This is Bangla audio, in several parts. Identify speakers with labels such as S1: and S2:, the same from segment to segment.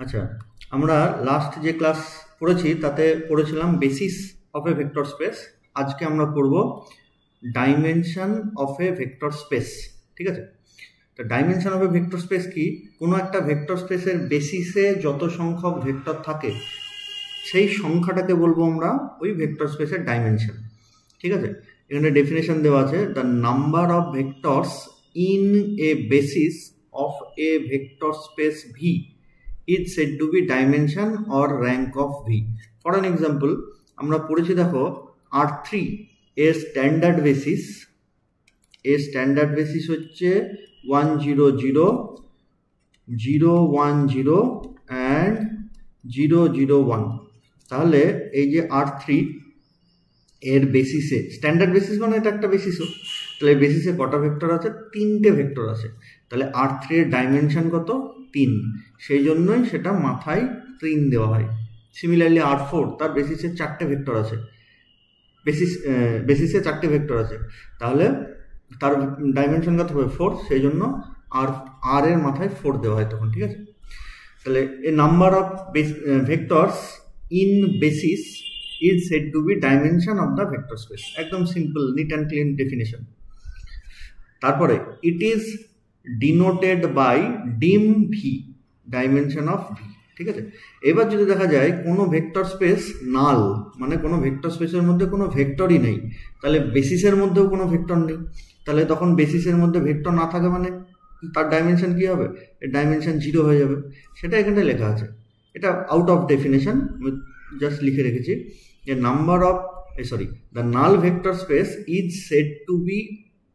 S1: আচ্ছা, আমরা লাস্ট যে ক্লাস পড়েছি তাতে পড়েছিলাম basis of A vector space. আজকে আমরা পড়ব dimension of A vector space. ঠিক আছে, তো dimension of A vector space কি? কোনো একটা ভেক্টর স্পেসের বেসিসে যত সংখ্যক ভেক্টর থাকে সেই সংখ্যাটাকে বলবো আমরা ওই ভেক্টর স্পেসের ডাইমেনশন। ঠিক আছে, এখানে ডেফিনেশন দেওয়া আছে, the number of vectors in a basis of A vector space V is said to be dimension or rank of V. For an example, আমরা পড়েছি দেখো R3 এর স্ট্যান্ডার্ড বেসিস হচ্ছে 1 0 0 0 1 0 and 0 0 1। তাহলে এই যে R3 এর বেসিসে, স্ট্যান্ডার্ড বেসিস মানে এটা একটা বেসিসও, তাহলে বেসিসে কটা ভেক্টর আছে? 3টে ভেক্টর আছে। তাহলে R3 এর ডাইমেনশন কত? 3, সেই জন্যই সেটা মাথায় 3 দেওয়া হয়। সিমিলারলি R4 তার বেসিসে 4টে ভেক্টর আছে, বেসিসে 4টে ভেক্টর আছে, তাহলে তার ডাইমেনশন কত হবে? 4, সেই জন্য আর এর মাথায় 4 দেওয়া হয় তখন। ঠিক আছে, তাহলে a number of vectors in basis is said to be dimension of the vector space। একদম simple, neat and clean definition. তারপরে it is denoted by dim v, dimension of v। ঠিক আছে, এবার যদি দেখা যায় কোনো ভেক্টর স্পেস নাল, মানে কোনো ভেক্টর স্পেসের মধ্যে কোনো ভেক্টরই নেই, তাহলে বেসিসের মধ্যেও কোনো ভেক্টর নেই, তাহলে তখন বেসিসের মধ্যে ভেক্টর না থাকে মানে তার ডাইমেনশন কি হবে? ডাইমেনশন 0 হয়ে যাবে। সেটা এখানে লেখা আছে, এটা আউট অফ ডেফিনেশন, আমি জাস্ট লিখে রেখেছি যে number of the null vector space is said to be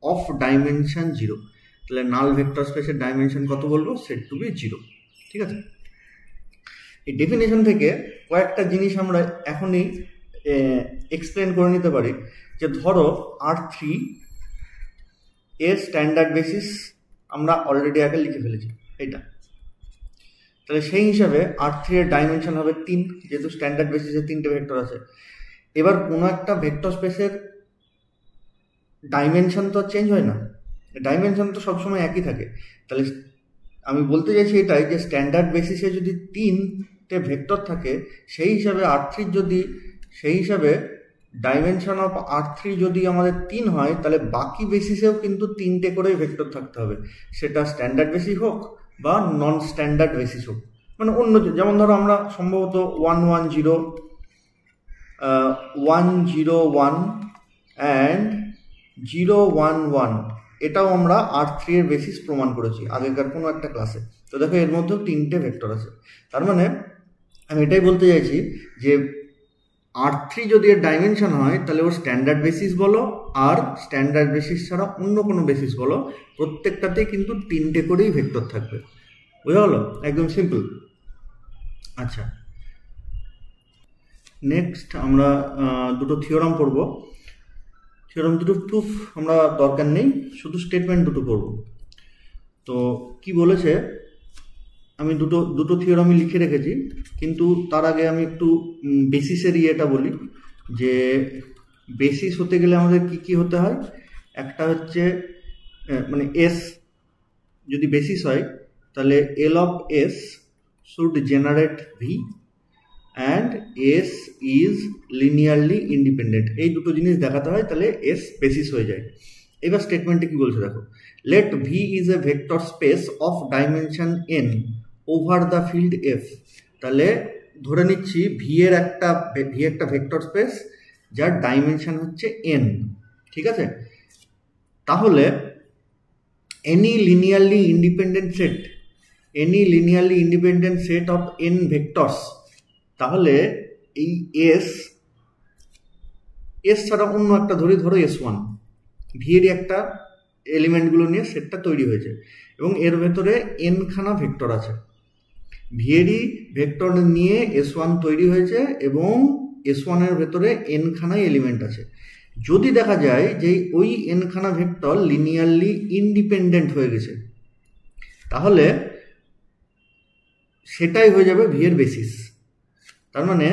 S1: of dimension 0। তাহলে নাল ভেক্টর স্পেসের ডাইমেনশন কত বলবো? Said to be 0। ঠিক আছে, এই ডেফিনেশন থেকে কয়েকটা জিনিস আমরা এখনই এক্সপ্লেন করে নিতে পারি। যে ধরো R3 এর স্ট্যান্ডার্ড বেসিস আমরা অলরেডি আগে লিখে ফেলেছি এটা, তাহলে সেই হিসাবে R3 এর ডাইমেনশন হবে 3, যেহেতু স্ট্যান্ডার্ড বেসিসে 3টে ভেক্টর আছে। এবার কোনো একটা ভেক্টর স্পেসের ডাইমেনশন তো চেঞ্জ হয় না, ডাইমেনশন তো সবসময় একই থাকে। তাহলে আমি বলতে চাইছি এটাই যে স্ট্যান্ডার্ড বেসিসে যদি 3টে ভেক্টর থাকে, সেই হিসাবে সেই হিসাবে ডাইমেনশন অফ R3 যদি আমাদের 3 হয়, তাহলে বাকি বেসিসেও কিন্তু 3টে করেই ভেক্টর থাকতে হবে, সেটা স্ট্যান্ডার্ড বেসিস হোক বা নন স্ট্যান্ডার্ড বেসিস হোক। মানে অন্য, যেমন ধরো আমরা সম্ভবত 1 1 0 1 0 1 অ্যান্ড 0 1 1, এটাও আমরা R3 এর বেসিস প্রমাণ করেছি আগেকার কোনো একটা ক্লাসে। তো দেখো এর মধ্যেও 3টে ভেক্টর আছে। তার মানে আমি এটাই বলতে চাইছি যে R3 যদি এর ডাইমেনশন হয়, তাহলে ওর স্ট্যান্ডার্ড বেসিস বলো আর স্ট্যান্ডার্ড বেসিস ছাড়া অন্য কোনো বেসিস বলো, প্রত্যেকটাতেই কিন্তু 3টে করেই ভেক্টর থাকবে। বুঝা হলো? একদম সিম্পল। আচ্ছা, নেক্সট আমরা দুটো থিওরাম পড়বো। থিওরাম দুটো প্রুফ আমরা দরকার নেই, শুধু স্টেটমেন্ট দুটো পড়ব। তো কি বলেছে, আমি দুটো থিওরামই লিখে রেখেছি, কিন্তু তার আগে আমি একটু বেসিসের ইয়েটা বলি। যে বেসিস হতে গেলে আমাদের কি কি হতে হয়? একটা হচ্ছে মানে এস যদি বেসিস হয়, তাহলে এল of S should generate V and S is linearly independent. এই দুটো জিনিস দেখাতে হয়, তাহলে এস বেসিস হয়ে যায়। এবার স্টেটমেন্টে কি বলছে দেখো, let V is a vector space of dimension n over the field F. তাহলে ধরে নিচ্ছি ভি একটা ভেক্টর স্পেস যার ডাইমেনশন হচ্ছে এন। ঠিক আছে, তাহলে any linearly independent set of n vectors, তাহলে এই এস ছাড়া অন্য একটা ধরো S1, ভি এরই একটা এলিমেন্টগুলো নিয়ে সেটটা তৈরি হয়েছে এবং এর ভেতরে n খানা ভেক্টর আছে। ভি এরই ভেক্টর নিয়ে S1 তৈরি হয়েছে এবং S1 এর ভেতরে n খানা এলিমেন্ট আছে। যদি দেখা যায় যে ওই n খানা ভেক্টর লিনিয়ারলি ইন্ডিপেন্ডেন্ট হয়ে গেছে, তাহলে সেটাই হয়ে যাবে ভি এর বেসিস। তার মানে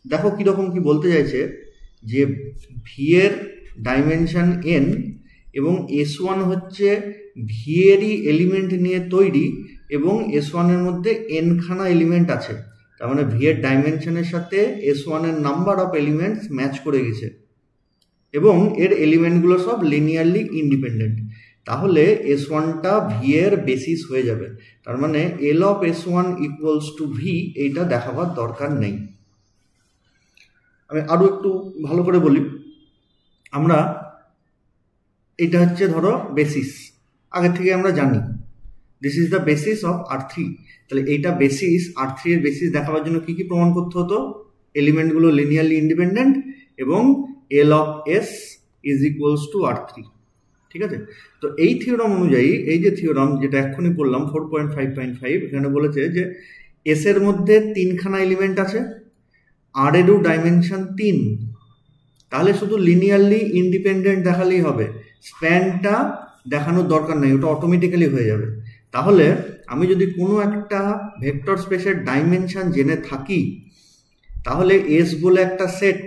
S1: দেখো কিরকম কি বলতে চাইছে, যে ভি এর ডাইমেনশন n এবং S1 হচ্ছে ভি এরই এলিমেন্ট নিয়ে তৈরি, এবং S1 এর মধ্যে n খানা এলিমেন্ট আছে, তার মানে ভি এর ডাইমেনশনের সাথে S1 এর নাম্বার অফ এলিমেন্টস ম্যাচ করে গেছে এবং এর এলিমেন্টগুলো সব লিনিয়ারলি ইন্ডিপেন্ডেন্ট, তাহলে S1টা ভি এর বেসিস হয়ে যাবে। তার মানে L of S1 equals to V, এইটা দেখাবার দরকার নেই। আমি আরো একটু ভালো করে বলি, আমরা এটা হচ্ছে ধরো বেসিস, আগে থেকে আমরা জানি this is the basis of R3, তাহলে এইটা বেসিস, R3 এর বেসিস দেখাবার জন্য কি কি প্রমাণ করতে হতো? এলিমেন্টগুলো লিনিয়ারলি ইন্ডিপেন্ডেন্ট এবং L of S is equals two R3, ঠিক আছে? তো এই থিওরাম অনুযায়ী, এই যে থিওরাম যেটা এক্ষুনি বললাম 4.5.5, এখানে বলেছে যে S এর মধ্যে 3 খানা এলিমেন্ট আছে, R এরও ডাইমেনশন 3, তাহলে শুধু লিনিয়ারলি ইন্ডিপেন্ডেন্ট দেখালেই হবে, স্প্যানটা দেখানোর দরকার নেই, ওটা অটোমেটিক্যালি হয়ে যাবে। তাহলে আমি যদি কোনো একটা ভেক্টর স্পেসের ডাইমেনশন জেনে থাকি, তাহলে এস বলে একটা সেট,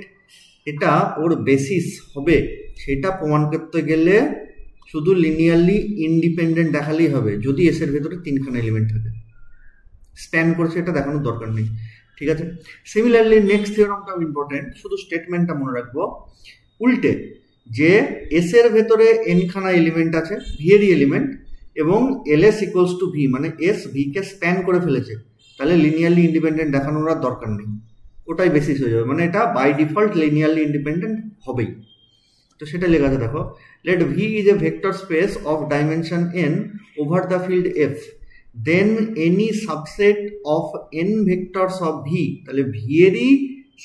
S1: এটা ওর বেসিস হবে, সেটা প্রমাণ করতে গেলে শুধু লিনিয়ারলি ইন্ডিপেন্ডেন্ট দেখালেই হবে যদি এস এর ভেতরে 3 খানা এলিমেন্ট থাকে, স্প্যান করছে এটা দেখানোর দরকার নেই, ঠিক আছে? সিমিলারলি নেক্সট থিওরামটাও ইম্পর্টেন্ট, শুধু স্টেটমেন্টটা মনে রাখবো। উল্টে যে এস এর ভেতরে n খানা এলিমেন্ট আছে, ভি এরই এলিমেন্ট, এবং ls ইকুয়ালস টু ভি, মানে এস ভি কে স্প্যান করে ফেলেছে, তাহলে লিনিয়ারলি ইন্ডিপেন্ডেন্ট দেখানোর আর দরকার নেই, ওটাই বেসিস হয়ে যাবে, মানে এটা বাই ডিফল্ট লিনিয়ারলি ইন্ডিপেন্ডেন্ট হবেই। তো সেটা লেখা আছে দেখো, let V is a vector space of dimension n over the field f, then any subset of n vectors of V, তাহলে ভি এরই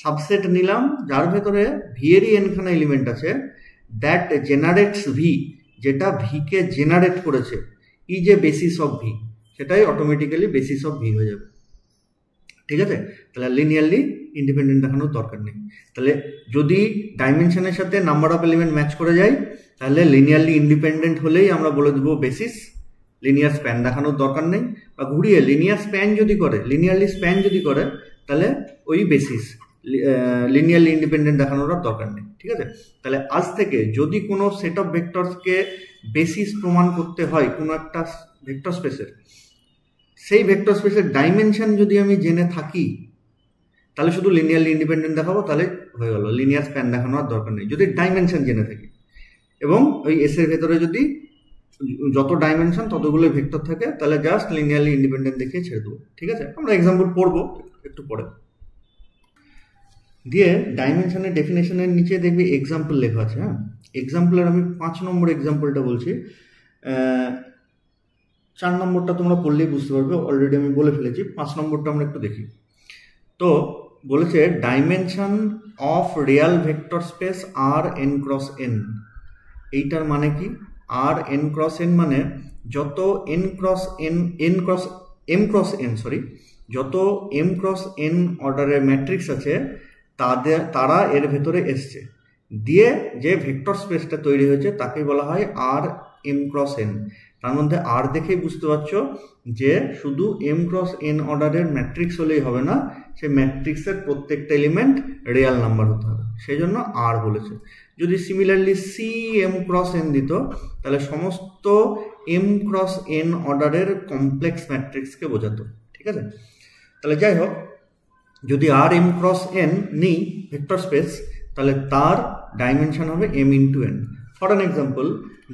S1: সাবসেট নিলাম যার ভেতরে ভি এরই n খানা এলিমেন্ট আছে, দ্যাট জেনারেটস ভি, যেটা ভি কে জেনারেট করেছে, is a basis of V, সেটাই অটোমেটিক্যালি বেসিস অফ ভি হয়ে যাবে, ঠিক আছে? তাহলে লিনিয়ারলি ইন্ডিপেন্ডেন্ট দেখানোর দরকার নেই। তাহলে যদি ডাইমেনশনের সাথে নাম্বার অফ এলিমেন্ট ম্যাচ করে যায়, তাহলে লিনিয়ারলি ইন্ডিপেন্ডেন্ট হলেই আমরা বলে দেবো বেসিস, লিনিয়ার স্প্যান দেখানোর দরকার নেই। বা ঘুরিয়ে লিনিয়ার স্প্যান যদি করে, লিনিয়ারলি স্প্যান যদি করে, তাহলে ওই বেসিস, লিনিয়ারলি ইন্ডিপেন্ডেন্ট দেখানোর দরকার নেই, ঠিক আছে? তাহলে আজ থেকে যদি কোনো সেট অফ ভেক্টরসকে বেসিস প্রমাণ করতে হয় কোনো একটা ভেক্টর স্পেসের, সেই ভেক্টর স্পেসের ডাইমেনশন যদি আমি জেনে থাকি, তাহলে শুধু লিনিয়ারলি ইন্ডিপেন্ডেন্ট দেখাবো, তাহলে হয়ে গেল, লিনিয়ার স্প্যান দেখানোর দরকার নেই যদি ডাইমেনশন জেনে থাকি। এবং ওই এস এর ভেতরে যদি যত ডাইমেনশন ততগুলো ভেক্টর থাকে, তাহলে জাস্ট লিনিয়ারলি ইন্ডিপেন্ডেন্ট দেখিয়ে ছেড়ে দেবো, ঠিক আছে? আমরা এক্সাম্পল পড়বো একটু পরে। দিয়ে ডাইমেনশনের ডেফিনেশনের নিচে দেখবি এক্সাম্পল লেখা আছে। হ্যাঁ, এক্সাম্পলের আমি 5 নম্বর এক্সাম্পলটা বলছি, 4 নম্বরটা তোমরা পড়লেই বুঝতে পারবে, অলরেডি আমি বলে ফেলেছি। 5 নম্বরটা আমরা একটু দেখি। তো বলেছে dimension of real vector space R n cross n, এইটার মানে কি? আর এন ক্রস এন মানে যত n cross n, m cross n যত এম ক্রস এন অর্ডারের ম্যাট্রিক্স আছে তারা এর ভেতরে এসছে, দিয়ে যে ভেক্টর স্পেসটা তৈরি হয়েছে তাকে বলা হয় আর এম ক্রস এন। তার মধ্যে আর দেখেই বুঝতে পারছো যে শুধু এম ক্রস এন অর্ডারের ম্যাট্রিক্স হলেই হবে না, সেই ম্যাট্রিক্সের প্রত্যেকটা এলিমেন্ট রিয়াল নাম্বার হতে হবে, সেই জন্য আর বলেছে। যদি similarly C m cross n দিত, তাহলে সমস্ত এম ক্রস এন অর্ডারের কমপ্লেক্স ম্যাট্রিক্সকে বোঝাতো, ঠিক আছে? তাহলে যাই হোক, যদি আর এম ক্রস এন নিই ভেক্টর স্পেস, তাহলে তার ডাইমেনশন হবে m into n. For an example,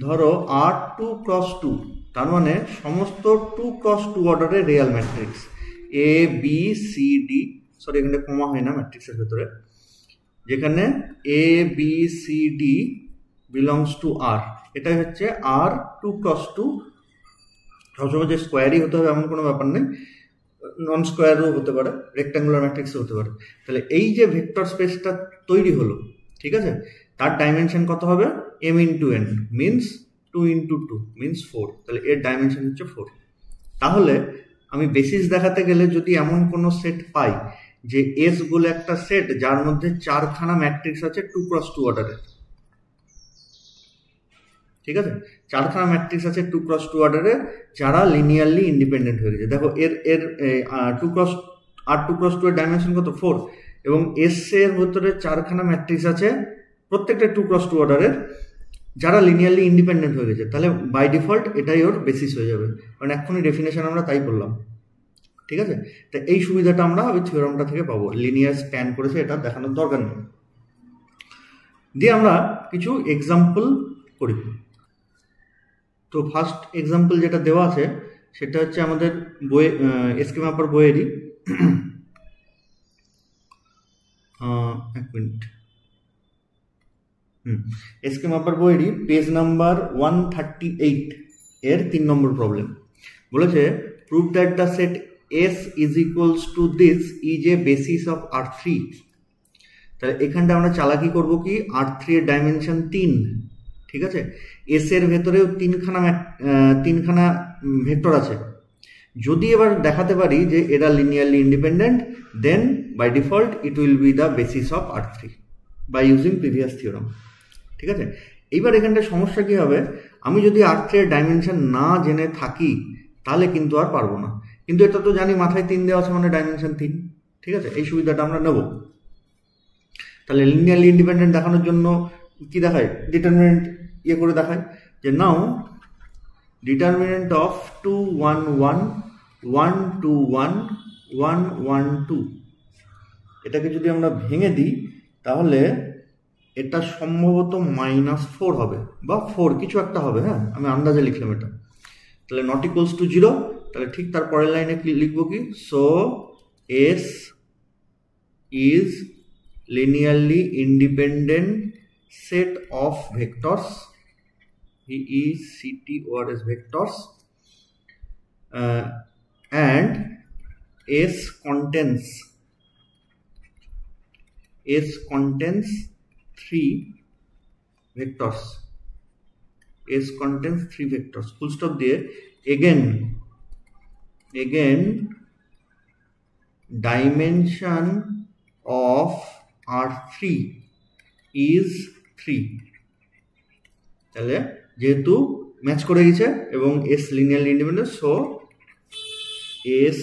S1: ধরো আর 2 ক্রস 2, তার মানে সমস্ত 2 ক্রস 2 অর্ডারের real matrix A B C D, এখানে কমা হয় না ম্যাট্রিক্সের ভেতরে, যেখানে A B C D belongs to R, এটাই হচ্ছে আর 2 ক্রস 2। সবসময় যে স্কোয়ারই হতে হবে এমন কোনো ব্যাপার নেই, নন স্কোয়ারও হতে পারে, রেক্ট্যাঙ্গুলার ম্যাট্রিক্সও হতে পারে। তাহলে এই যে ভেক্টর স্পেসটা তৈরি হলো, ঠিক আছে, তার ডাইমেনশন কত হবে? M into n means 2 into 2 means 4, তাহলে এর ডাইমেনশন হচ্ছে 4। তাহলে আমি বেসিস দেখাতে গেলে যদি এমন কোনো সেট পাই যে এস বলে একটা সেট যার মধ্যে 4খানা ম্যাট্রিক্স আছে 2 ক্রস 2 অর্ডারের, ঠিক আছে, 4খানা ম্যাট্রিক্স আছে 2 ক্রস 2 অর্ডারে, যারা লিনিয়ারলি ইন্ডিপেন্ডেন্ট হয়ে গেছে। দেখো এর 2 ক্রস 2 এর ডাইমেনশন কত? 4, এবং এস এর ভিতরে 4খানা ম্যাট্রিক্স আছে প্রত্যেকটা 2 ক্রস 2 অর্ডারের, যারা লিনিয়ারলি ইন্ডিপেন্ডেন্ট হয়ে গেছে, তাহলে বাই ডিফল্ট এটাই ওর বেসিস হয়ে যাবে, কারণ এক্ষুনি ডেফিনেশন আমরা তাই করলাম। ঠিক আছে, তো এই সুবিধাটা আমরা ওই থিওরামটা থেকে পাবো, লিনিয়ার স্প্যান করেছে এটা দেখানোর দরকার নেই। দিয়ে আমরা কিছু এক্সাম্পল করি। তো ফার্স্ট এক্সাম্পল যেটা দেওয়া আছে সেটা হচ্ছে আমাদের বইয়ে এসকে ম্যাপার বইয়েরই, এক মিনিট, এসকে ম্যাপার বইয়েরই পেজ নাম্বার 138 এর 3 নম্বর প্রবলেম। বলেছে prove that the set S is equals to this is a basis of R3। তাহলে এখানটা আমরা চালাকি করব কি, R3 এর ডাইমেনশন 3, ঠিক আছে, এস এর ভেতরেও তিনখানা ভেক্টর আছে। যদি এবার দেখাতে পারি যে এরা linearly independent, then by default it will be the basis of R3 by using previous theorem. ঠিক আছে, এইবার এখানটা সমস্যা কি হবে, আমি যদি R3 এর ডাইমেনশন না জেনে থাকি তাহলে কিন্তু আর পারবো না, কিন্তু এটা তো জানি মাথায় 3 দেওয়া আছে মানে ডাইমেনশন 3। ঠিক আছে, এই সুবিধাটা আমরা নেব। তাহলে লিনিয়ারলি ইন্ডিপেন্ডেন্ট দেখানোর জন্য কি দেখায়, ডিটারমিনেন্ট ইয়ে করে দেখায় যে নাও ডিটারমিনেন্ট অফ 2 1 1 1 2 1 1 1 2, এটাকে যদি আমরা ভেঙে দিই তাহলে এটা সম্ভবত -4 হবে বা 4 কিছু একটা হবে। হ্যাঁ, আমি আন্দাজে লিখলাম এটা। তাহলে নট ইকুয়ালস টু 0, তাহলে ঠিক তার পরের লাইনে লিখবো কি, so S is linearly independent set of vectors, he is CT or S vectors, and S contains 3 vectors, S contains 3 vectors, full stop দিয়ে again dimension of R3 is 3। তাহলে যেহেতু ম্যাচ করে গেছে এবং S linearly independent, so S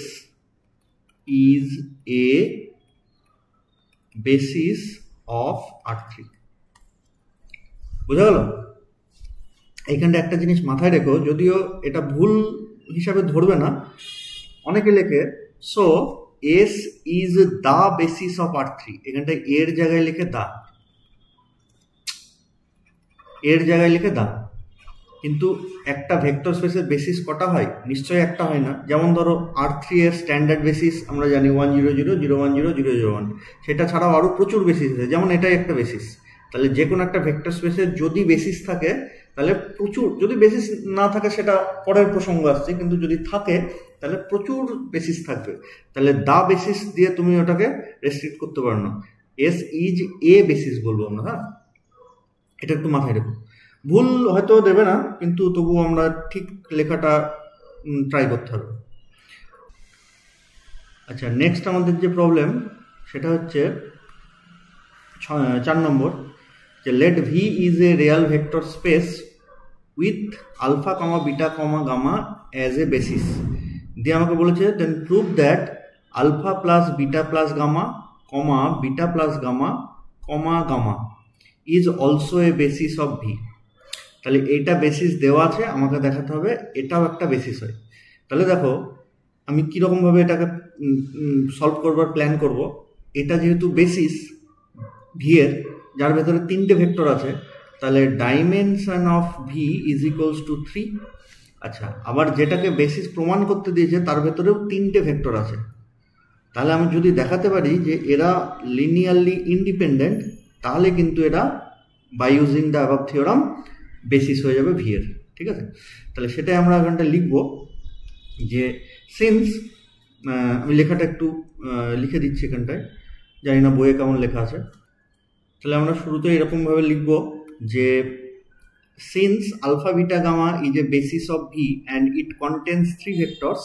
S1: is a basis of R3। বুঝা গেল? এইখানটা একটা জিনিস মাথায় রেখো, যদিও এটা ভুল হিসাবে ধরবে না, অনেকে লেখে so S is the basis of R3, এখানটায় এর জায়গায় লিখে দা, এর জায়গায় লিখে দা। কিন্তু একটা ভেক্টর স্পেসের বেসিস কটা হয়, নিশ্চয়ই একটা হয় না। যেমন ধরো R3 এর স্ট্যান্ডার্ড বেসিস আমরা জানি 1 0 0 0 1 0 0 0 1, সেটা ছাড়াও আরও প্রচুর বেসিস আছে, যেমন এটাই একটা বেসিস। তাহলে যে কোনো একটা ভেক্টর স্পেসের যদি বেসিস থাকে তাহলে প্রচুর, যদি বেসিস না থাকে সেটা পরের প্রসঙ্গ আসছে, কিন্তু যদি থাকে তাহলে প্রচুর বেসিস থাকবে। তাহলে দা বেসিস দিয়ে তুমি ওটাকে রেস্ট্রিক্ট করতে পারো না, এস ইজ এ বেসিস বলবো আমরা। হ্যাঁ, এটা একটু মাথায় রেখো, ভুল হয়তো দেবে না, কিন্তু তবু আমরা ঠিক লেখাটা ট্রাই করতে হবে। আচ্ছা, নেক্সট আমাদের যে প্রবলেম সেটা হচ্ছে 4 নম্বর, যে let V is a real vector space with alpha comma beta comma gamma as a basis. দিয়ে আমাকে বলেছে then prove that alpha plus beta plus gamma comma beta plus gamma comma gamma is also a basis of V. তাহলে এইটা বেসিস দেওয়া আছে, আমাকে দেখাতে হবে এটাও একটা বেসিস হয়। তাহলে দেখো আমি কীরকমভাবে এটাকে সলভ করবার প্ল্যান করব। এটা যেহেতু বেসিস ভি এর, যার ভেতরে 3টে ভেক্টর আছে, তাহলে dimension of V is equals two 3। আচ্ছা, আবার যেটাকে বেসিস প্রমাণ করতে দিয়েছে তার ভেতরেও 3টে ভেক্টর আছে। তাহলে আমি যদি দেখাতে পারি যে এরা লিনিয়ারলি ইন্ডিপেন্ডেন্ট, তাহলে কিন্তু এরা by using the above theorem basis হয়ে যাবে ভি এর। ঠিক আছে, তাহলে সেটাই আমরা এখানটা লিখব যে সিন্স, আমি লেখাটা একটু লিখে দিচ্ছি এখানটায়, জানি না বইয়ে কেমন লেখা আছে। তাহলে আমরা শুরুতে এরকমভাবে লিখব যে since alpha beta gamma is a basis of V and it contains 3 vectors,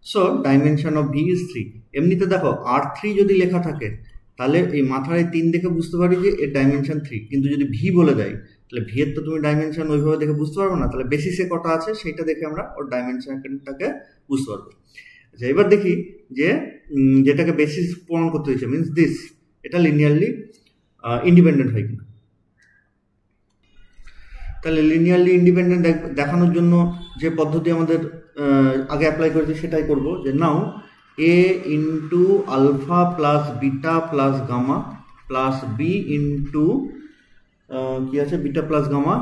S1: so dimension of V is 3। এমনিতে দেখো R3 যদি লেখা থাকে তাহলে এই মাথার 3 দেখে বুঝতে পারি যে এর ডাইমেনশন 3, কিন্তু যদি ভি বলে দেয় তাহলে ভি এর তো তুমি ডাইমেনশন ওইভাবে দেখে বুঝতে পারবে না। তাহলে বেসিসে কটা আছে সেটা দেখে আমরা ওর ডাইমেনশনটাকে বুঝতে পারবো। আচ্ছা, এবার দেখি যে যেটাকে বেসিস প্রমাণ করতে হয়েছে মিনস দিস, এটা লিনিয়ারলি ইন্ডিপেন্ডেন্ট হয় কিনা। তাহলে লিনিয়ারলি ইন্ডিপেন্ডেন্ট দেখানোর জন্য যে পদ্ধতি আমাদের আগে অ্যাপ্লাই করেছি সেটাই করব, যে now a into alpha plus beta plus gamma plus b into কি আছে beta plus gamma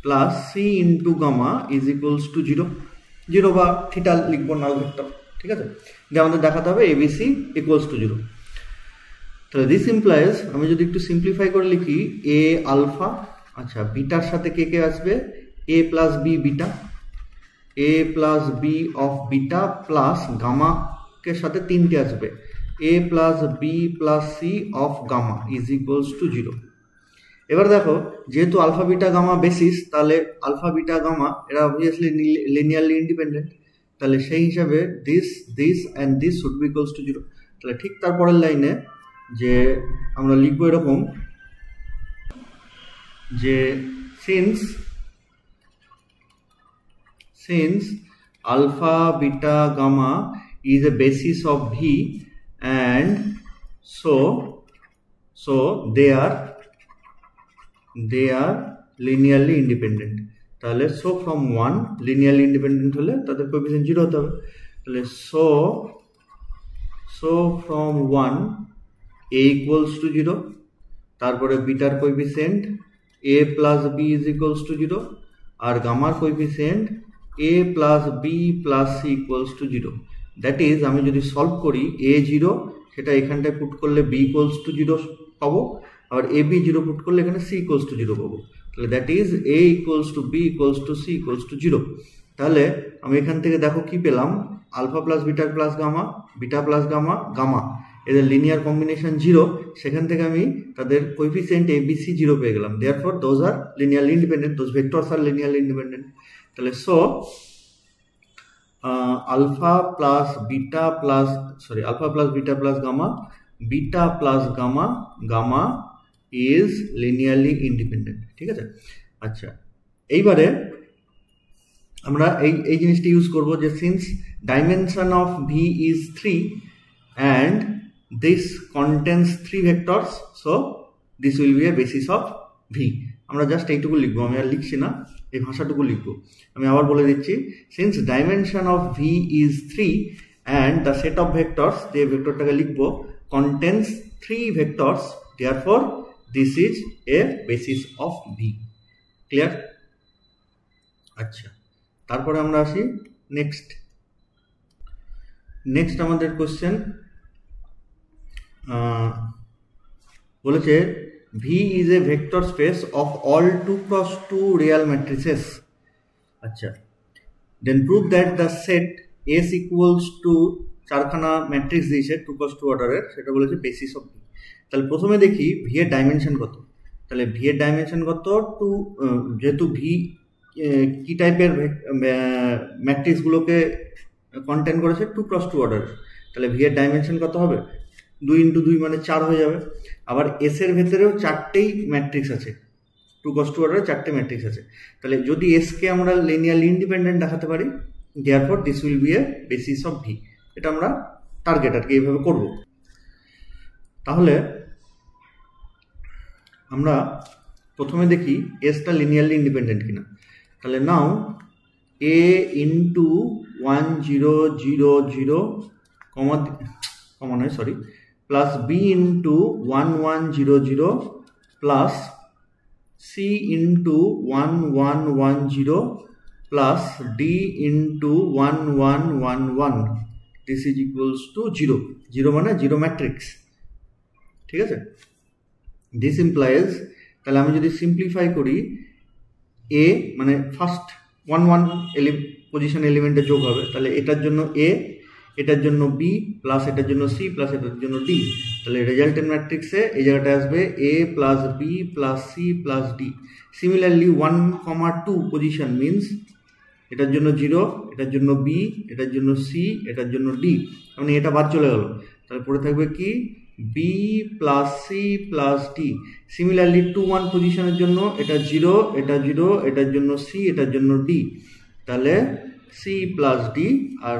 S1: plus c into gamma is equals to 0, 0 বা থিটা লিখবো নাল ভেক্টর, ঠিক আছে, যে আমাদের দেখাতে হবে এবিসি ইকুয়ালস টু 0। তাহলে দিস ইমপ্লাইজ, আমি যদি একটু সিম্পলিফাই করে লিখি এ আলফা, আচ্ছা বিটার সাথে কে কে আসবে, a plus b beta, a plus b of beta plus gamma কে সাথে 3টে আসবে, a plus b plus c of gamma is equals to 0। এবার দেখো যেহেতু আলফা বিটা গামা বেসিস, তাহলে আলফা বিটা গামা এরা অবভিয়াসলি লিনিয়ারলি ইন্ডিপেন্ডেন্ট, তাহলে সেই হিসাবে this and this should be equals to 0। তাহলে ঠিক তারপরের লাইনে যে আমরা লিখবো এরকম যে since alpha beta gamma is a basis of V and so they are linearly independent। তাহলে so from 1 linearly independent হলে তাদের কোএফিসিয়েন্ট 0 হতে হবে। তাহলে so from 1 a equals to 0, তারপরে বিটার coefficient a plus b is equals to 0 আর গামার coefficient a plus b plus c equals to 0। That is আমি যদি সলভ করি a 0 সেটা এখানটায় পুট করলে b equals to 0 পাবো, আর a b 0 পুট করলে এখানে c equals to 0 পাবো। তাহলে that is a equals to b equals to c equals to 0। তাহলে আমি এখান থেকে দেখো কি পেলাম, alpha plus beta plus gamma, beta plus gamma, gamma এদের লিনিয়ার কম্বিনেশন 0, সেখান থেকে আমি তাদের কোএফিসিয়েন্ট এ বি সি 0 পেয়ে গেলাম। Therefore those are linearly independent, those vectors are linearly independent. তাহলে so alpha plus beta plus gamma, beta plus gamma, gamma is linearly independent, ঠিক আছে। আচ্ছা এইবারে আমরা এই জিনিসটা ইউজ করব যে since dimension of V is 3 and this contains 3 vectors, so this will be a basis of V। আমরা জাস্ট এইটুকু লিখবো, আমি আর লিখছি না, এই ভাষাটুকু লিখবো। আমি আবার বলে দিচ্ছি, since dimension of V is 3 and the set of vectors, যে ভেক্টরটাকে লিখবো, contains 3 vectors, therefore this is a basis of V। Clear? আচ্ছা তারপরে আমরা আসি নেক্সট আমাদের কোশ্চেন বলেছে V is a vector space of all 2x2 real matrices। আচ্ছা then prove that the set S equals to চারখানা ম্যাট্রিক্স দিয়েছে 2x2 অর্ডারের, সেটা বলেছে বেসিস অফ V। তাহলে প্রথমে দেখি V এর ডাইমেনশন কত। তাহলে V এর ডাইমেনশন কত, যেহেতু V কি টাইপের ম্যাট্রিক্সগুলোকে কন্টেন করেছে 2x2 অর্ডারের, তাহলে V এর ডাইমেনশন কত হবে, 2 × 2 মানে 4 হয়ে যাবে। আবার এস এর ভেতরেও 4টেই ম্যাট্রিক্স আছে, 2x2 অর্ডারে 4টে ম্যাট্রিক্স আছে। তাহলে যদি এসকে আমরা লিনিয়ারলি ইন্ডিপেন্ডেন্ট দেখাতে পারি, therefore this will B A basis of V. এটা আমরা টার্গেট আর কি এইভাবে করব। তাহলে আমরা প্রথমে দেখি এসটা লিনিয়ারলি ইন্ডিপেন্ডেন্ট কিনা। তাহলে নাও a ইন্টু 1 0 0 0 কমা নয় sorry plus b into 1 1 0 0 plus c into 1 1 1 0 plus d into 1 1 1 1 this is equals to 0। 0 মানে 0 ম্যাট্রিক্স, ঠিক আছে। দিস ইমপ্লাইজ, তাহলে আমি যদি সিম্পলিফাই করি এ মানে ফার্স্ট 1 1 পজিশন এলিমেন্টে যোগ হবে, তাহলে এটার জন্য এ, এটার জন্য বি প্লাস এটার জন্য সি প্লাস এটার জন্য ডি। তাহলে রেজাল্টেন্ট ম্যাট্রিক্সে এই জায়গাটা আসবে a plus b plus c plus d. Similarly 1, 2 position means এটার জন্য 0, এটার জন্য বি, এটার জন্য সি, এটার জন্য ডি, মানে এটা বাদ চলে গেল। তাহলে পড়ে থাকবে কি b plus c plus d. Similarly 2, 1 পজিশনের জন্য এটা 0, এটা 0, এটার জন্য সি, এটার জন্য ডি, তাহলে সি প্লাস ডি। আর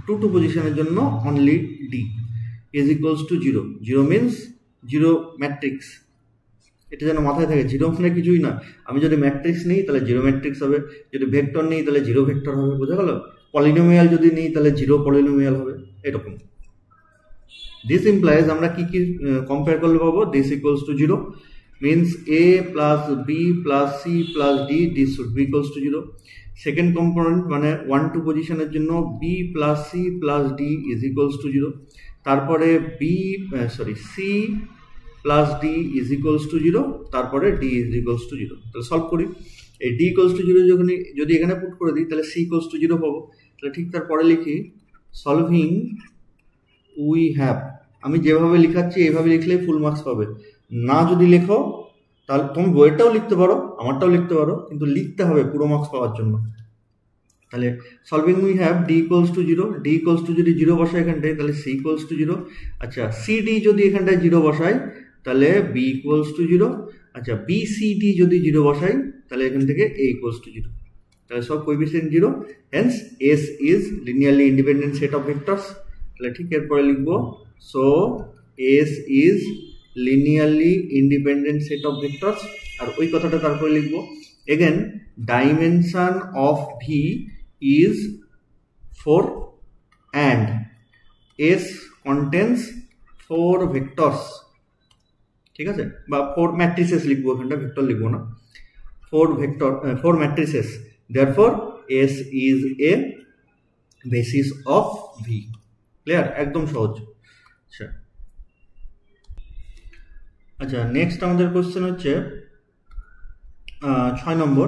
S1: 2, 2 পজিশনের জন্য only D is equals to 0। 0 means 0 matrix, এটা যেন মাথায় থাকে। জিরো মানে কিছুই না, আমি যদি ম্যাট্রিক্স নিই তাহলে জিরো ম্যাট্রিক্স হবে, যদি ভেক্টর নিই তাহলে জিরো ভেক্টর হবে, বোঝা গেল? পলিনোমিয়াল যদি নিই তাহলে জিরো পলিনোমিয়াল হবে, এরকম। দিস ইমপ্লাইজ আমরা কি কি কম্পেয়ার করলে পাবো? This equals two zero means a plus b plus c plus d, this should be equals to 0. Second component মানে 1 2 পজিশনের জন্য b plus c plus d is equals to 0. তারপরে c plus d is equals to 0, তারপরে d is equals to 0. তাহলে সলভ করি, এই d equals to 0 যদি এখানে পুট করে দিই তাহলে c equals to 0 পাবো। তাহলে ঠিক তারপরে লিখি সলভিং উই হ্যাভ, আমি যেভাবে লিখাচ্ছি এইভাবে লিখলেই ফুল মার্কস পাবে। না যদি লেখো তাহলে তুমি বইয়েরটাও লিখতে পারো, আমারটাও লিখতে পারো, কিন্তু লিখতে হবে পুরো মার্কস পাওয়ার জন্য। তাহলে solving we have D equals to 0, D equals to যদি 0 বসাই এখানটায় তাহলে সি ইকুয়ালস টু 0। আচ্ছা সিডি যদি এখানটায় 0 বসাই তাহলে বি ইকুয়ালস টু 0। আচ্ছা বিসিডি যদি 0 বসাই তাহলে এখান থেকে এ ইকুয়ালস টু 0। তাহলে সব coefficient 0, hence S is linearly independent set of vectors. তাহলে ঠিক এরপরে লিখবো so S is linearly independent set of vectors, আর ওই কথাটা তারপরে লিখবো again dimension of v is 4 and s contains 4 vectors, ঠিক আছে, বা 4 matrices লিখবো, এখানটা ভেক্টর লিখবো না, 4 matrices, therefore s is a basis of v. Clear? একদম সহজ। আচ্ছা নেক্সট আমাদের কোশ্চেন হচ্ছে 6 নম্বর,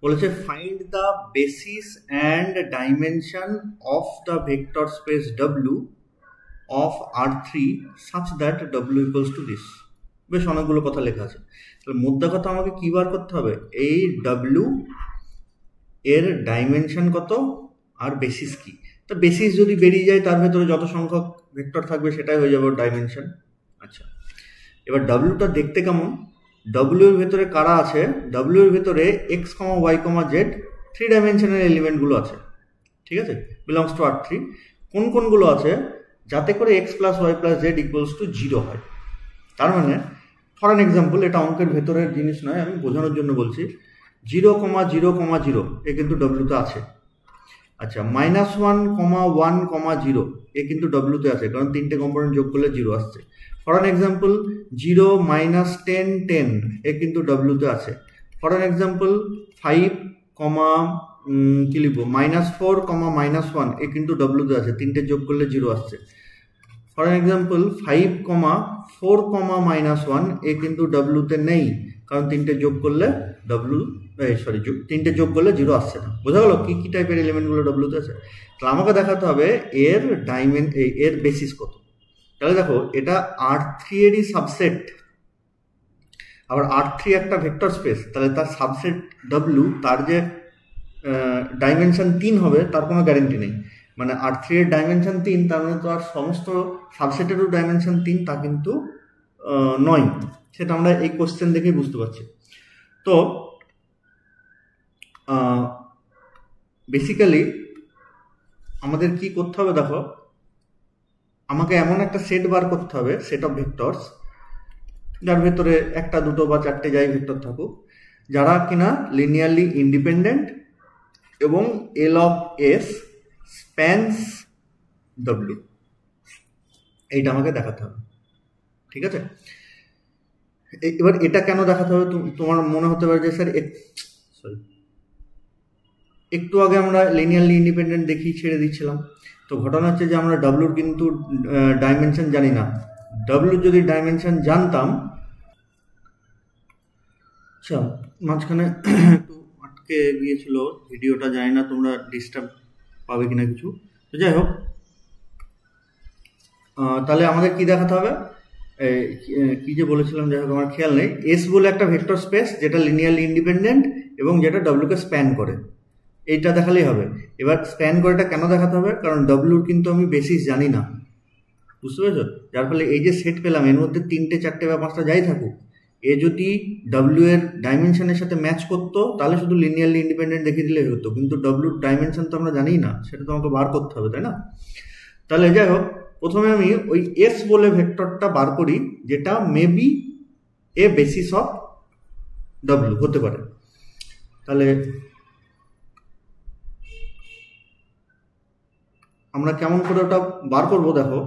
S1: বলেছে find the basis and dimension of the vector space W of R3 such that W equals to this. বেশ অনেকগুলো কথা লেখা আছে, তাহলে মোদ্দা কথা আমাকে কি বার করতে হবে? এই W এর ডাইমেনশন কত আর বেসিস কি। তো বেসিস যদি বেরিয়ে যায় তার ভেতরে যত সংখ্যক ভেক্টর থাকবে সেটাই হয়ে যাবে ডাইমেনশন। আচ্ছা এবার ডাব্লিউটা দেখতে কেমন? ডাব্লিউ এর ভেতরে কারা আছে? ডাব্লিউ এর ভেতরে এক্স কমা ওয়াই কমা জেড 3 ডাইমেনশনাল এলিমেন্টগুলো আছে, ঠিক আছে, বিলংস টু R3। কোন কোনগুলো আছে? যাতে করে x plus y plus z equals to 0 হয়। তার মানে ফর অ্যান এক্সাম্পল, এটা অঙ্কের ভেতরের জিনিস নয়, আমি বোঝানোর জন্য বলছি, 0,0,0 এ কিন্তু ডাব্লিউতে আছে। আচ্ছা -1,1,0 এ কিন্তু ডাব্লিউতে আছে, কারণ 3টে কম্পোনেন্ট যোগ করলে 0 আসছে। ফর অ্যান এক্সাম্পল 0 -10 10 এ কিন্তু ডাব্লিউতে আছে। ফর অ্যান এক্সাম্পল 5, কি লিখবো, -4, -1 এ কিন্তু ডাব্লিউতে আছে, 3টে যোগ করলে 0 আসছে। ফর অ্যান এক্সাম্পল 5, 4, -1 এ কিন্তু ডাব্লিউতে নেই, কারণ 3টে যোগ করলে 3টে যোগ করলে 0 আসছে না। বোঝা গেল কি কি টাইপের এলিমেন্টগুলো ডাব্লিউতে আছে? তাহলে আমাকে দেখাতে হবে এর বেসিস কত। তাহলে দেখো এটা R3 এরই সাবসেট, আবার R3 একটা ভেক্টর স্পেস, তাহলে তার সাবসেট W, তার যে ডাইমেনশন 3 হবে তার কোনো গ্যারেন্টি নেই। মানে R3 এর ডাইমেনশন 3, তার মানে তো আর সমস্ত সাবসেটেরও ডাইমেনশন 3 তা কিন্তু নয়। সেটা আমরা এই কোশ্চেন দেখেই বুঝতে পারছি। তো বেসিক্যালি আমাদের কি করতে হবে? দেখো আমাকে এমন একটা সেট বার করতে হবে, সেট অফ ভেক্টরস, যার ভেতরে 1টা 2টো বা 4টে যাই ভেক্টর থাকুক, যারা কিনা লিনিয়ারলি ইন্ডিপেন্ডেন্ট এবং এল অফ এস স্প্যানস ডব্লিউ, এইটা আমাকে দেখাতে হবে, ঠিক আছে। এবার এটা কেন দেখাতে হবে? তোমার মনে হতে পারে যে স্যার একটু আগে আমরা লিনিয়ারলি ইন্ডিপেন্ডেন্ট দেখিয়ে ছেড়ে দিচ্ছিলাম। তো ঘটনা হচ্ছে যে আমরা ডাব্লুর কিন্তু ডাইমেনশন জানি না। ডাব্লুর যদি ডাইমেনশন জানতাম, আচ্ছা মাঝখানে একটু আটকে গিয়েছিল ভিডিওটা, জানি না তোমরা ডিস্টার্ব পাবে কিনা কিছু, তো যাই হোক। তাহলে আমাদের কি দেখাতে হবে? কি যে বলেছিলাম, যাই হোক আমার খেয়াল নেই। এস বলে একটা ভেক্টর স্পেস যেটা লিনিয়ারলি ইন্ডিপেন্ডেন্ট এবং যেটা ডাব্লুকে স্প্যান করে, এইটা দেখালেই হবে। এবার স্প্যান করেটা কেন দেখাতে হবে? কারণ ডাব্লুর কিন্তু আমি বেসিস জানি না, বুঝতে পেরেছো? যার ফলে এই যে সেট পেলাম এর মধ্যে 3টে 4টে বা 5টা যাই থাকুক, এ যদি ডাব্লিউ এর ডাইমেনশনের সাথে ম্যাচ করতো তাহলে শুধু লিনিয়ারলি ইন্ডিপেন্ডেন্ট দেখিয়ে দিলেই হতো, কিন্তু ডাব্লিউর ডাইমেনশন তো আমরা জানিই না, সেটা তো আমাকে বার করতে হবে, তাই না? তাহলে যাই হোক, প্রথমে আমি ওই এস বলে ভেক্টরটা বার করি, যেটা maybe A basis of W হতে পারে। তাহলে আমরা কেমন করে ওটা বার করবো দেখো।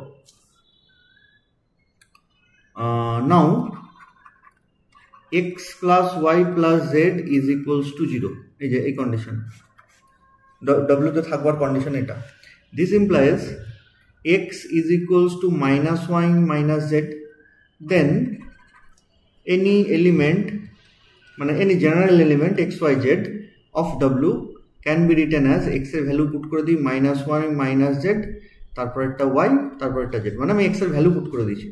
S1: নাও x plus y plus z is equals to 0, এই যে এই কন্ডিশন, w তে থাকবার কন্ডিশন এটা। This implies x is equals to minus y minus z, then any element মানে any general element x y z of w can be written as x এর ভ্যালু পুট করে দিই minus y minus z, তারপর একটা y, তারপর একটা z, মানে আমি x এর ভ্যালু পুট করে দিয়েছি।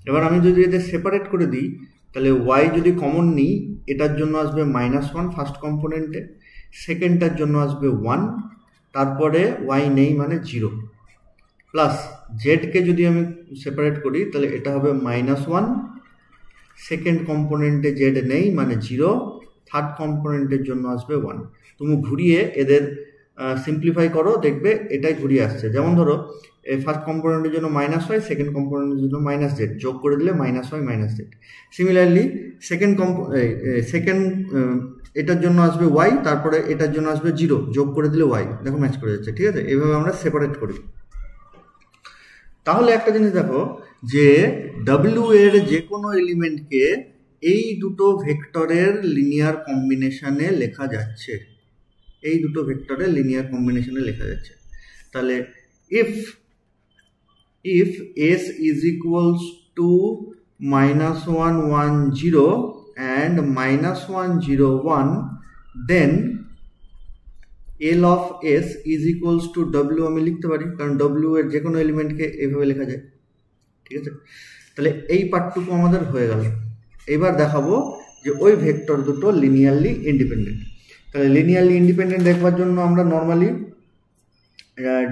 S1: এবার আমি যদি এটা সেপারেট করে দিই তাহলে y যদি কমন নিই, এটার জন্য আসবে -1 ফার্স্ট কম্পোনেন্টে, সেকেন্ডটার জন্য আসবে 1, তারপরে y নেই মানে 0, প্লাস জেডকে যদি আমি সেপারেট করি তাহলে এটা হবে -1, সেকেন্ড কম্পোনেন্টে জেড নেই মানে 0, থার্ড কম্পোনেন্টের জন্য আসবে 1। তুমি ঘুরিয়ে এদের সিম্পলিফাই করো, দেখবে এটাই ঘুরিয়ে আসছে। যেমন ধরো ফার্স্ট কম্পোনেন্টের জন্য -y, সেকেন্ড কম্পোনেন্টের জন্য -z, যোগ করে দিলে -y -z। সিমিলারলি সেকেন্ড এটার জন্য আসবে y, তারপরে এটার জন্য আসবে 0, যোগ করে দিলে y, দেখো ম্যাচ করে যাচ্ছে। ঠিক আছে, এইভাবে আমরা সেপারেট করি। তাহলে একটা জিনিস দেখো যে w এর যে কোনো এলিমেন্টকে এই দুটো ভেক্টরের লিনিয়ার কম্বিনেশনে লেখা যাচ্ছে, এই দুটো ভেক্টরের লিনিয়ার কম্বিনেশনে লেখা যাচ্ছে। তাহলে if s is equals to -1 1 0 and -1 0 1, then L of s is equals to w আমি লিখতে পারি, কারণ w এর যে কোনো এলিমেন্টকে এইভাবে লেখা যায়। ঠিক আছে, তাহলে এই পার্টটুকু আমাদের হয়ে গেল। এবার দেখাবো যে ওই ভেক্টর দুটো লিনিয়ারলি ইন্ডিপেন্ডেন্ট। তাহলে লিনিয়ারলি ইন্ডিপেন্ডেন্ট দেখবার জন্য আমরা নর্মালি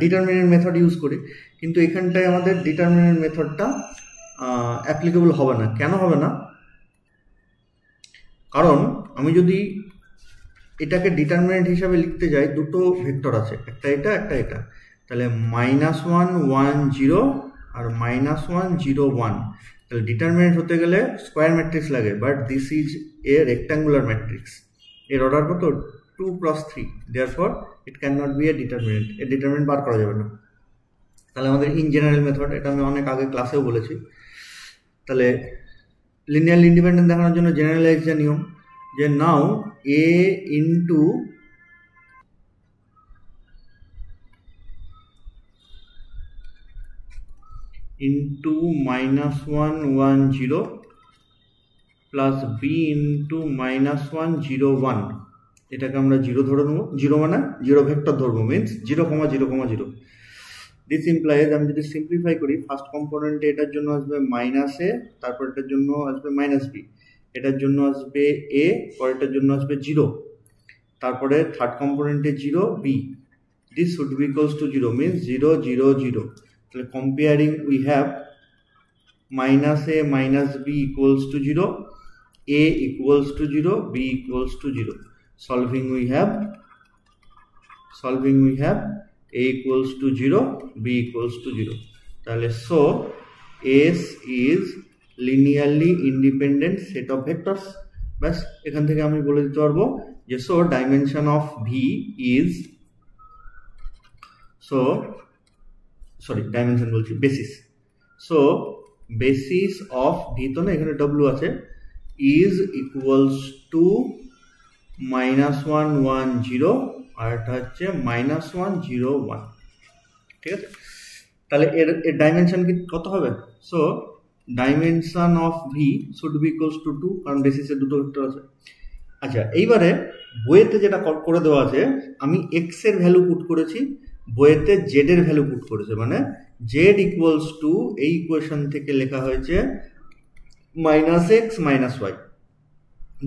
S1: ডিটারমিনেন্ট মেথড ইউজ করি, কিন্তু এখানটায় আমাদের ডিটারমিনেন্ট মেথডটা অ্যাপ্লিকেবল হবে না। কেন হবে না? কারণ আমি যদি এটাকে ডিটারমিনেন্ট হিসাবে লিখতে যাই, দুটো ভেক্টর আছে, একটা এটা একটা এটা, তাহলে -1 1 0 আর -1 0 1, তাহলে ডিটারমিনেন্ট হতে গেলে স্কোয়ার ম্যাট্রিক্স লাগে, but this is a rectangular matrix, এর অর্ডার কত 2 × 3, therefore it can not be a determinant, এর ডিটারমিনেন্ট বার করা যাবে না। তাহলে আমাদের ইন জেনারেল মেথড, এটা আমি অনেক আগে ক্লাসেও বলেছি। তাহলে লিনিয়ারলি ইন্ডিপেন্ডেন্ট দেখানোর জন্য জেনারেলাইজ যে নিয়ম, যে নাও a into -1 1 0 plus b into -1 0 1, এটাকে আমরা 0 ধরে নেবো। 0 মানে 0 ভেক্টর ধরবো, মিনস 0, 0, 0। দিস ইমপ্লাইজ আমি যদি সিম্পলিফাই করি, ফার্স্ট কম্পোনেন্টে এটার জন্য আসবে -a, তারপর এটার জন্য আসবে -b, এটার জন্য আসবে a, পরেরটার জন্য আসবে 0, তারপরে থার্ড কম্পোনেন্টে 0 b, this should be equals to 0, means 0 0 0। তাহলে comparing we have -a - b equals to 0, a equals to 0, b equals to 0. Solving we have a equals to 0, b equals to 0. তাহলে so s is linearly independent set of vectors। ব্যাস, এখান থেকে আমি বলে দিতে পারবো যে so dimension of v is, basis, so basis of v তো না, এখানে w আছে, is equals to -1 1 0 আর এটা হচ্ছে -1 0 1। ঠিক আছে, তাহলে এর ডাইমেনশন কি কত হবে? So dimension of V should be equals two 2, কারণ বেসিসে দুটো ভেক্টর আছে। আচ্ছা, এইবারে বইয়েতে যেটা করে দেওয়া আছে, আমি এক্স এর ভ্যালু পুট করেছি, বইয়েতে জেড এর ভ্যালু পুট করেছে, মানে জেড ইকুয়ালস টু এই ইকুয়েশন থেকে লেখা হয়েছে -x - y,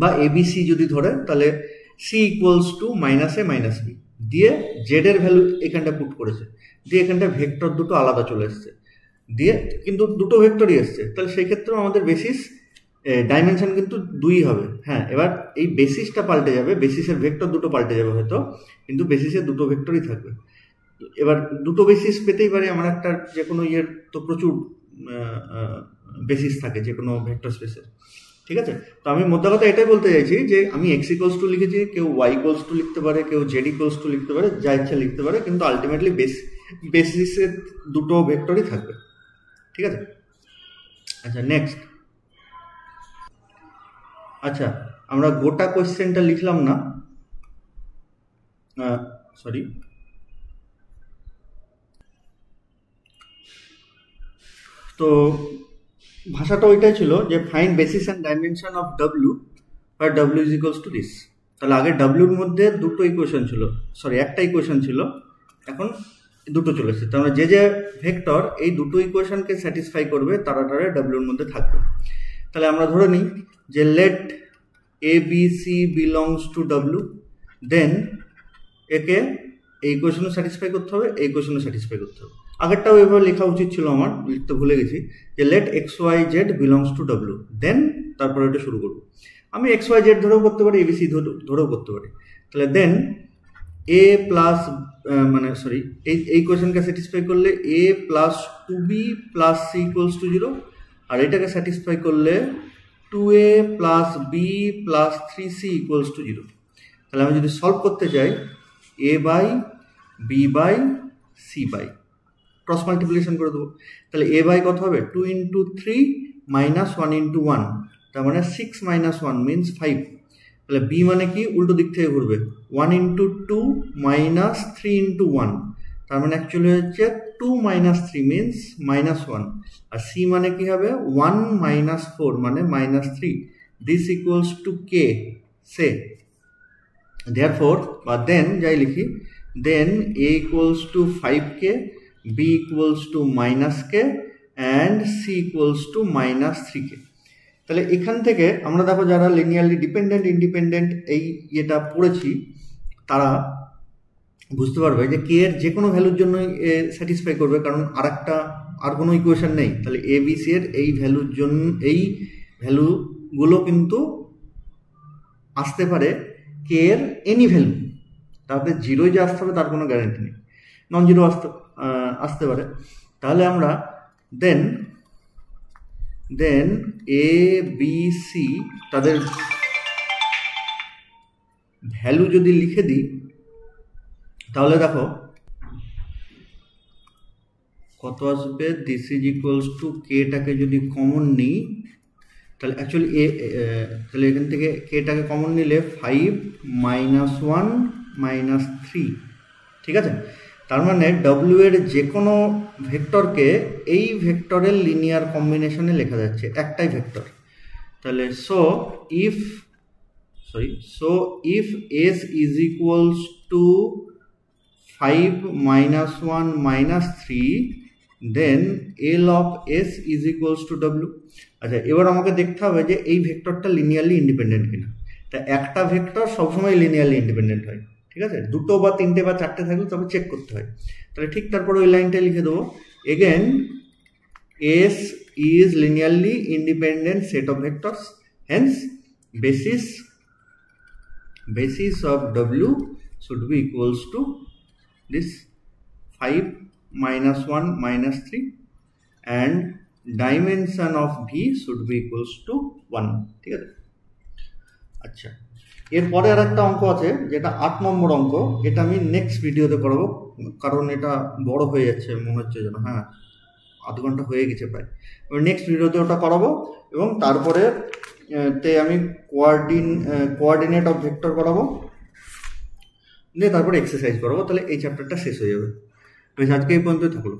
S1: বা এবিসি যদি ধরে তাহলে C equals to -a - b দিয়ে জেড এর ভ্যালু এখানটা পুট করেছে, দিয়ে এখানটা ভেক্টর দুটো আলাদা চলে এসছে, দিয়ে কিন্তু দুটো ভেক্টরই এসছে, তাহলে সেই ক্ষেত্রেও আমাদের বেসিস ডাইমেনশন কিন্তু 2 হবে। হ্যাঁ, এবার এই বেসিসটা পাল্টে যাবে, বেসিসের ভেক্টর দুটো পাল্টে যাবে হয়তো, কিন্তু বেসিসে দুটো ভেক্টরই থাকবে। এবার দুটো বেসিস পেতেই পারে আমার একটা, যে কোনো ইয়ের তো প্রচুর বেসিস থাকে যে কোনো ভেক্টর স্পেসের, ঠিক আছে? তো আমি মোদ্দা কথা এটাই বলতে চাইছি যে আমি x ইকুয়ালস টু লিখেছি, কেউ y ইকুয়ালস টু লিখতে পারে, কেউ z ইকুয়ালস টু লিখতে পারে, যা ইচ্ছা লিখতে পারে, কিন্তু আলটিমেটলি বেসিসের দুটো ভেক্টরই থাকবে। ঠিক আছে? আচ্ছা, নেক্সট। আচ্ছা, আমরা গোটা কোয়েশ্চেনটা লিখলাম না, সরি, তো ভাষাটা ওইটাই ছিল যে find basis and dimension of W আর W is equals to this. তাহলে আগে ডাব্লিউর মধ্যে দুটো ইকুয়েশন ছিল, সরি একটা ইকুয়েশন ছিল, এখন দুটো চলে এসেছে। তার মানে যে যে ভেক্টর এই দুটো ইকুয়েশনকে স্যাটিসফাই করবে তারা ডাব্লিউর মধ্যে থাকবে। তাহলে আমরা ধরে নিই যে let A B C belongs to W, then একে এই ইকুয়েশনও স্যাটিসফাই করতে হবে, এই ইকুয়েশনও স্যাটিসফাই করতে হবে। আগেরটাও এভাবে লেখা উচিত ছিল, আমার লিখতে ভুলে গেছি, যে let X Y Z belongs to W, then তারপরে এটা শুরু করবো। আমি এক্স ওয়াই জেড ধরেও করতে পারি, এবিসি ধরেও করতে পারি। তাহলে দেন এ প্লাস মানে সরি এই কোয়েশনকে স্যাটিসফাই করলে a plus two b plus c equals to 0, আর এটাকে স্যাটিসফাই করলে 2a plus b plus 3c equals to 0। তাহলে আমি যদি সলভ করতে চাই a by b by c by cross multiplication করে দেবো। তাহলে a বাই কত হবে? 2 ইন্টু 3 মাইনাস 1 ইন্টু 1, তার মানে 6 মাইনাস 1 মিনস 5। তাহলে বি মানে কি? উল্টো দিক থেকে ঘুরবে, 1 ইন্টু 2 মাইনাস 3 ইন্টু 1, তার মানে অ্যাকচুয়ালি হচ্ছে 2 মাইনাস 3 মিনস মাইনাস 1। আর সি মানে কি হবে? 1 মাইনাস 4 মানে minus 3। This equals to k, say therefore বা দেন যাই লিখি, then a equals to 5k, b equals to minus k and c equals to minus 3k। তাহলে এখান থেকে আমরা দেখো যারা লিনিয়ারলি ডিপেন্ডেন্ট ইন্ডিপেন্ডেন্ট এই ইয়েটা পড়েছি তারা বুঝতে পারবে যে কে এর যে কোনো ভ্যালুর জন্যই স্যাটিসফাই করবে, কারণ আর কোনো ইকুয়েশন নেই। তাহলে এ বি সি এর এই ভ্যালুর জন্য এই ভ্যালুগুলো কিন্তু আসতে পারে কে এর এনি ভ্যালু, তাতে জিরোই যে আসতে হবে তার কোনো গ্যারান্টি নেই, নন জিরো আসতে পারে। তাহলে আমরা দেন এ বি সি তাদের ভ্যালু যদি লিখে দিই তাহলে দেখো কত আসবে? দিস ইজ ইকুয়ালস টু কেটাকে যদি কমন নিই তাহলে অ্যাকচুয়ালি তাহলে এখান থেকে কেটাকে কমন নিলে 5 মাইনাস 1 মাইনাস 3, ঠিক আছে? তার মানে ডব্লিউ এর যে কোনো ভেক্টরকে এই ভেক্টরের লিনিয়ার কম্বিনেশনে লেখা যাচ্ছে, একটাই ভেক্টর। তাহলে so if S is equals to 5 minus 1 minus 3, then L of S is equals to W. আচ্ছা, এবার আমাকে দেখতে হবে যে এই ভেক্টরটা লিনিয়ারলি ইন্ডিপেন্ডেন্ট কিনা। তা একটা ভেক্টর সবসময় লিনিয়ারলি ইন্ডিপেন্ডেন্ট হয়, ঠিক আছে? দুটো বা তিনটে বা চারটে থাকলে তবে চেক করতে হয়। তাহলে ঠিক তারপরে ওই লাইনটা লিখে দেবো, again S is linearly independent set of vectors, hence basis of W should be equals to this 5 minus 1 minus 3 and dimension of V should be equals to 1, ঠিক আছে? আচ্ছা, এরপরে আর একটা অঙ্ক আছে যেটা 8 নম্বর অঙ্ক, এটা আমি নেক্সট ভিডিওতে করাবো, কারণ এটা বড় হয়ে যাচ্ছে মনে হচ্ছে যেন, হ্যাঁ আধ ঘন্টা হয়ে গেছে প্রায়। নেক্সট ভিডিওতে ওটা করাবো এবং তারপরে আমি কোঅর্ডিনেট অফ ভেক্টর করাবো, দিয়ে তারপরে এক্সারসাইজ করাবো। তাহলে এই চ্যাপ্টারটা শেষ হয়ে যাবে। বেশ, আজকে এই পর্যন্ত থাকলো।